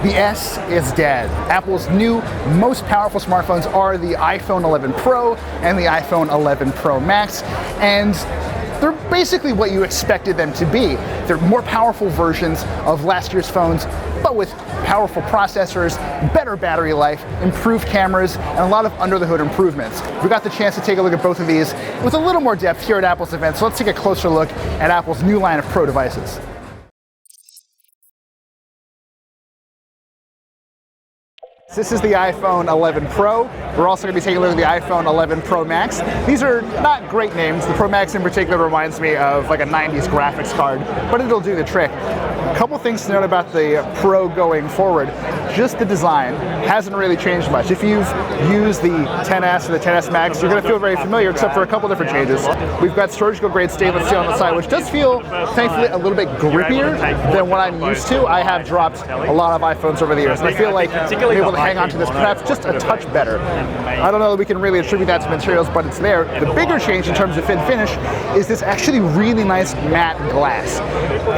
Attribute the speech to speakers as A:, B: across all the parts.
A: The S is dead. Apple's new, most powerful smartphones are the iPhone 11 Pro and the iPhone 11 Pro Max, and they're basically what you expected them to be. They're more powerful versions of last year's phones, but with powerful processors, better battery life, improved cameras, and a lot of under-the-hood improvements. We got the chance to take a look at both of these with a little more depth here at Apple's event, so let's take a closer look at Apple's new line of Pro devices. This is the iPhone 11 Pro. We're also going to be taking a look at the iPhone 11 Pro Max. These are not great names. The Pro Max in particular reminds me of like a 90s graphics card, but it'll do the trick. A couple things to note about the Pro going forward. Just the design hasn't really changed much. If you've used the XS or the XS Max, you're going to feel very familiar, except for a couple different changes. We've got surgical grade stainless steel on the side, which does feel, thankfully, a little bit grippier than what I'm used to. I have dropped a lot of iPhones over the years, and I feel like I'm able to hang on to this perhaps just a touch better. I don't know that we can really attribute that to materials, but it's there. The bigger change in terms of fit and finish is this actually really nice matte glass.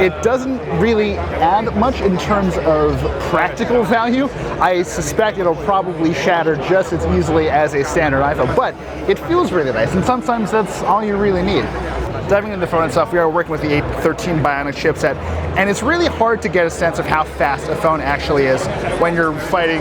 A: It doesn't really add much in terms of practical value. I suspect it'll probably shatter just as easily as a standard iPhone, but it feels really nice, and sometimes that's all you really need. Diving into the phone itself, we are working with the A13 Bionic chipset, and it's really hard to get a sense of how fast a phone actually is when you're fighting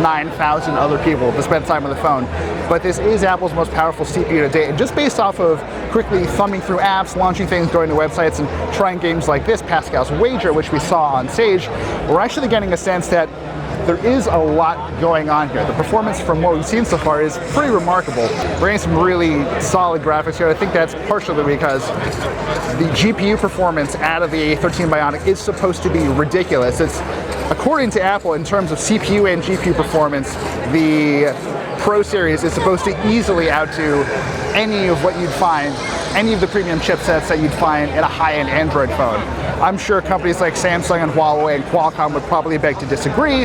A: 9,000 other people to spend time on the phone. But this is Apple's most powerful CPU to date, and just based off of quickly thumbing through apps, launching things, going to websites, and trying games like this, Pascal's Wager, which we saw on stage, we're actually getting a sense that there is a lot going on here. The performance from what we've seen so far is pretty remarkable. We're getting some really solid graphics here. I think that's partially because the GPU performance out of the A13 Bionic is supposed to be ridiculous. It's, according to Apple, in terms of CPU and GPU performance, the Pro series is supposed to easily outdo any of what you'd find, any of the premium chipsets that you'd find in a high-end Android phone. I'm sure companies like Samsung and Huawei and Qualcomm would probably beg to disagree,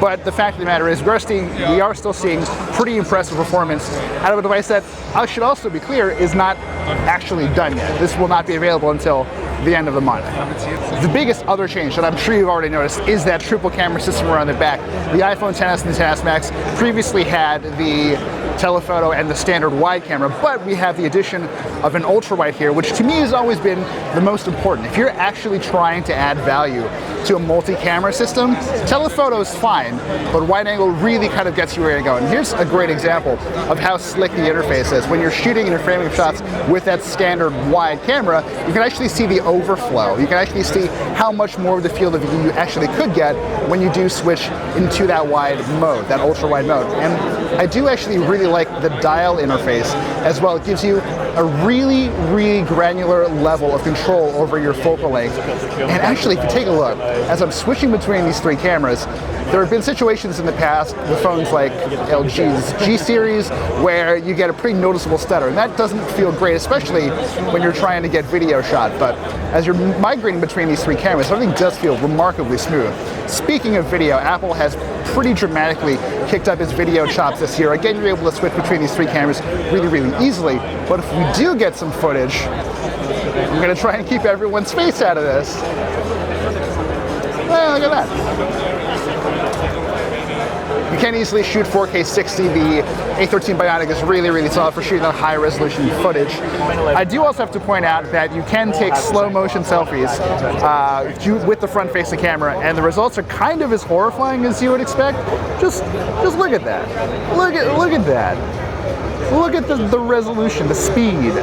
A: but the fact of the matter is we are still seeing pretty impressive performance out of a device that, I should also be clear, is not actually done yet. This will not be available until the end of the month. The biggest other change that I'm sure you've already noticed is that triple camera system around the back. The iPhone XS and the XS Max previously had the telephoto and the standard wide camera, but we have the addition of an ultra wide here, which to me has always been the most important. If you're actually trying to add value to a multi-camera system, telephoto is fine, but wide angle really kind of gets you where you go. And here's a great example of how slick the interface is. When you're shooting and you're framing shots with that standard wide camera, you can actually see the overflow. You can actually see how much more of the field of view you actually could get when you do switch into that wide mode, that ultra wide mode. And I do actually really like the dial interface as well. It gives you a really, really granular level of control over your focal length. And actually, if you take a look, as I'm switching between these three cameras, there have been situations in the past with phones like LG's G series where you get a pretty noticeable stutter, and that doesn't feel great, especially when you're trying to get video shot. But as you're migrating between these three cameras, everything does feel remarkably smooth. Speaking of video, Apple has pretty dramatically kicked up its video chops this year. Again, you're able to switch between these three cameras really, really easily. But if we do get some footage, I'm going to try and keep everyone's face out of this. Well, look at that. You can easily shoot 4K 60. The A13 Bionic is really, really solid for shooting that high resolution footage. I do also have to point out that you can take slow motion selfies with the front facing camera, and the results are kind of as horrifying as you would expect. Just look at that. Look at that. Look at the resolution, the speed.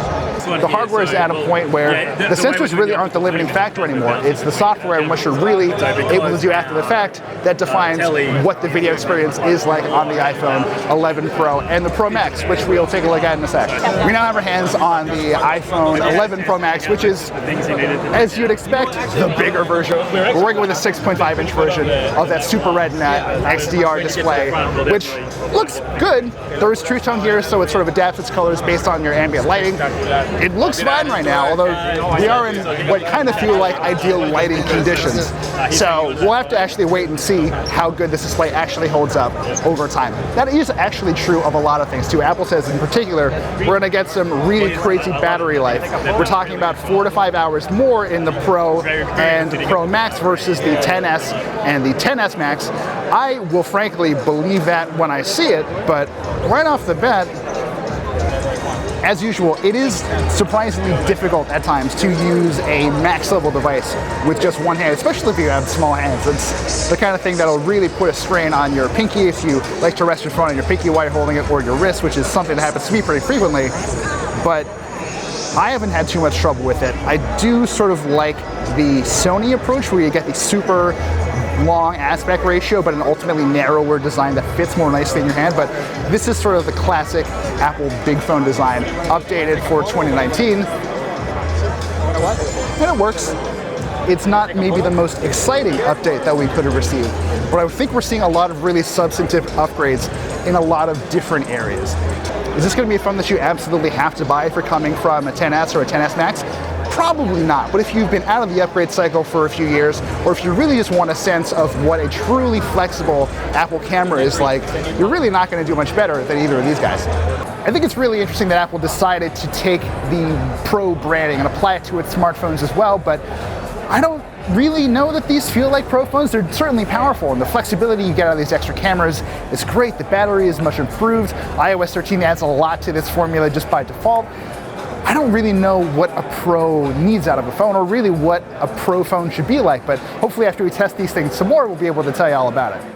A: The hardware is at a point where the sensors really aren't the limiting factor anymore. It's the software and what you're really able to do after the fact that defines what the video experience is like on the iPhone 11 Pro and the Pro Max, which we'll take a look at in a sec. We now have our hands on the iPhone 11 Pro Max, which is, as you'd expect, the bigger version. We're working with a 6.5-inch version of that Super Retina XDR display, which looks good. There is True Tone here, so it sort of adapts its colors based on your ambient lighting. It looks fine right now, although we are in what kind of feel like ideal lighting conditions. So we'll have to actually wait and see how good this display actually holds up over time. That is actually true of a lot of things too. Apple says in particular, we're going to get some really crazy battery life. We're talking about 4 to 5 hours more in the Pro and Pro Max versus the XS and the XS Max. I will frankly believe that when I see it, but right off the bat, as usual, it is surprisingly difficult at times to use a max level device with just one hand, especially if you have small hands. It's the kind of thing that'll really put a strain on your pinky if you like to rest your phone on your pinky while you're holding it, or your wrist, which is something that happens to me pretty frequently. But I haven't had too much trouble with it. I do sort of like the Sony approach where you get the super long aspect ratio, but an ultimately narrower design that fits more nicely in your hand. But this is sort of the classic Apple big phone design, updated for 2019. And it works. It's not maybe the most exciting update that we could have received, but I think we're seeing a lot of really substantive upgrades in a lot of different areas. Is this going to be a phone that you absolutely have to buy if you're coming from a XS or a XS Max? Probably not, but if you've been out of the upgrade cycle for a few years, or if you really just want a sense of what a truly flexible Apple camera is like, you're really not going to do much better than either of these guys. I think it's really interesting that Apple decided to take the Pro branding and apply it to its smartphones as well, but I don't really know that these feel like Pro phones. They're certainly powerful, and the flexibility you get out of these extra cameras is great. The battery is much improved. iOS 13 adds a lot to this formula just by default. I don't really know what a Pro needs out of a phone, or really what a Pro phone should be like, but hopefully after we test these things some more, we'll be able to tell you all about it.